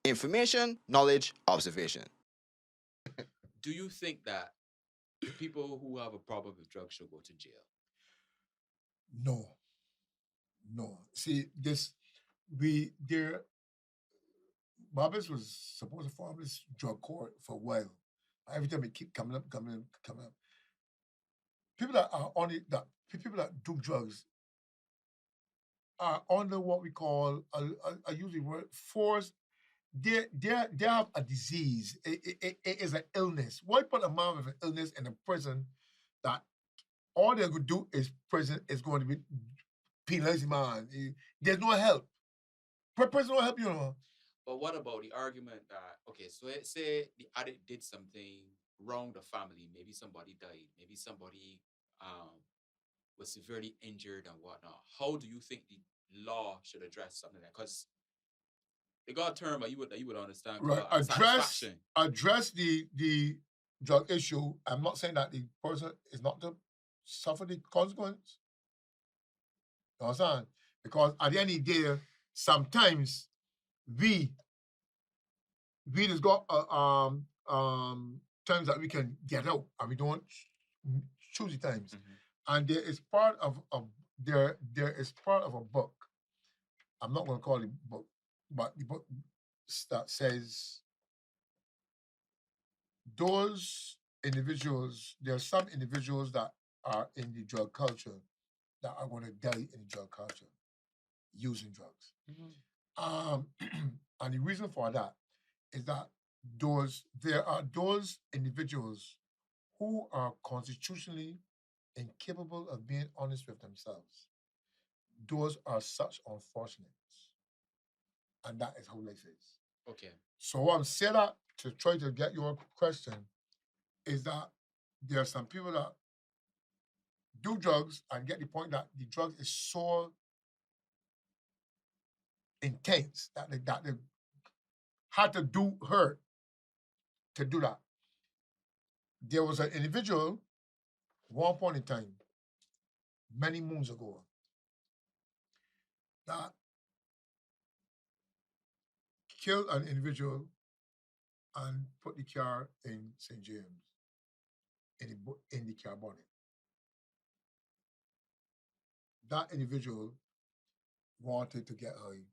Information, knowledge, observation. Do you think that people who have a problem with drugs should go to jail? No, no. See, Barbados was supposed to form this drug court for a while. Every time it keep coming up. People that are on it, people that do drugs are under what we call, I use the word force. They have a disease. It is an illness. Why put a man with an illness in a prison that all they're going to do is prison is going to be penalizing man? There's no help. Prison don't help you, know. But what about the argument that, okay, so let's say the addict did something wrong to family, maybe somebody died, maybe somebody was severely injured and whatnot. How do you think the law should address something like that? Because they got a term that you would understand. Right. Address the drug issue. I'm not saying that the person is not to suffer the consequence. You understand? Because at the end of the day, sometimes we just got times that we can get out and we don't choose the times. Mm-hmm. And there is part of a book. I'm not going to call it book, but the book that says those individuals, there are some individuals that are in the drug culture that are going to die in the drug culture using drugs. Mm-hmm. And the reason for that is that there are those individuals who are constitutionally incapable of being honest with themselves. Those are such unfortunates. And that is how life is. Okay. So what I'm saying that to try to get your question is that there are some people that do drugs and get the point that the drug is so intense that they had to do hurt to do that. There was an individual, one point in time, many moons ago, that killed an individual and put the car in St. James in the car bonnet. That individual wanted to get high,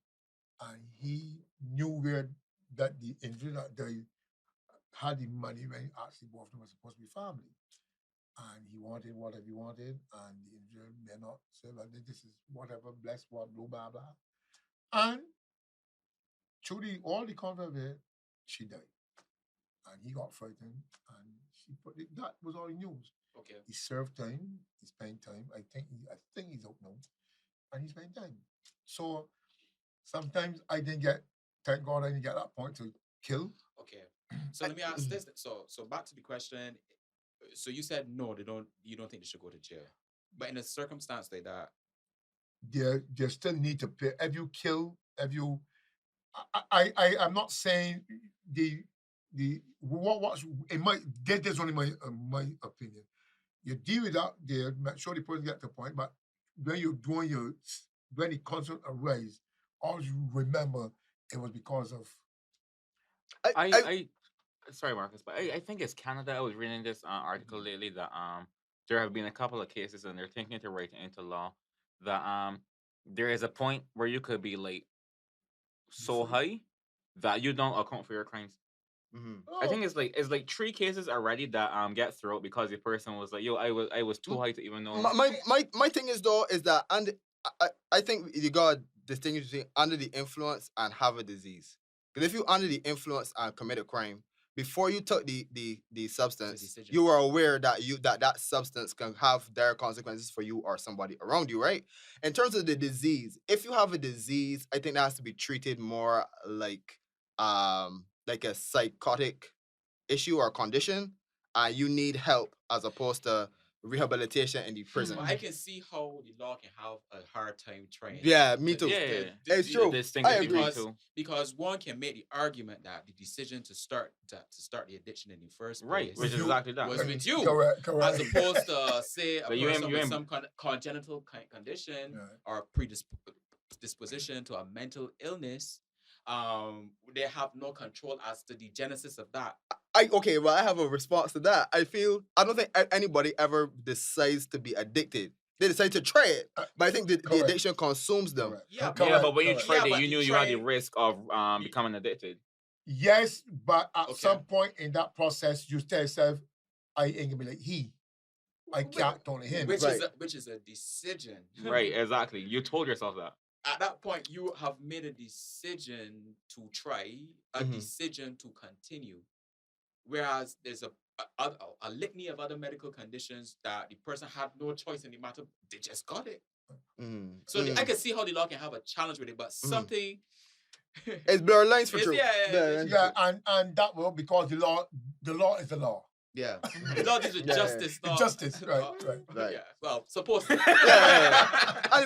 and he knew where that the individual that died had the money when actually both of them were supposed to be family. And he wanted whatever he wanted, and the individual may not say that this is whatever, bless what, blah, blah, blah. And through all the conflict of it, she died. And he got frightened, and she put it, that was all he knew. Okay. He served time, he spent time. I think he's out now. And he spent time. So sometimes I didn't get, thank God I didn't get that point to kill. Okay. So let me ask this. So back to the question. So you said no, you don't think they should go to jail. But in a circumstance like that, they still need to pay. I'm not saying what's in my, that's only my opinion. You deal with that there, make sure the person get to the point, but when you're doing when the concern arise, always remember it was because of. Sorry, Marcus, but I think it's Canada. I was reading this article lately that there have been a couple of cases, and they're thinking to write it into law that there is a point where you could be like so high that you don't account for your crimes. Mm-hmm. Oh. I think it's like 3 cases already that get thrown because the person was like, "Yo, I was too high to even know." My thing is though is that, and I think you got to distinguish between under the influence and have a disease. Because if you're under the influence and commit a crime, before you took the substance, you were aware that that substance can have dire consequences for you or somebody around you, right? In terms of the disease, if you have a disease, I think that has to be treated more like a psychotic issue or condition, and you need help as opposed to rehabilitation in the prison. I can see how the law can have a hard time trying. Yeah, me too. It's true. I agree because one can make the argument that the decision to start the addiction in the first place, right, which is exactly that, was with you, correct. As opposed to say a person with some kind of congenital condition or predisposition to a mental illness. they have no control as to the genesis of that. Okay, well, I have a response to that. I don't think anybody ever decides to be addicted. They decide to try it, but I think the correct. addiction consumes them. Correct. Yeah, Yeah, but when you correct. tried Yeah, it, but you you knew you had the tried- risk of becoming addicted. Yes, but at Okay. some point in that process, you tell yourself, I ain't gonna be like he. I can't only him. which Right. is a decision. Right, exactly. You told yourself that. At that point, you have made a decision to try, a Mhm. decision to continue. Whereas there's a litany of other medical conditions that the person had no choice in the matter, they just got it. Mm. So I can see how the law can have a challenge with it, but something. It's blurred lines for It's- true. yeah, Blurred lines for Yeah, true. and that will because the law is the law. Yeah. The law is Yeah, yeah. justice, not Justice, right. Right. Yeah, well, supposed to. Yeah. And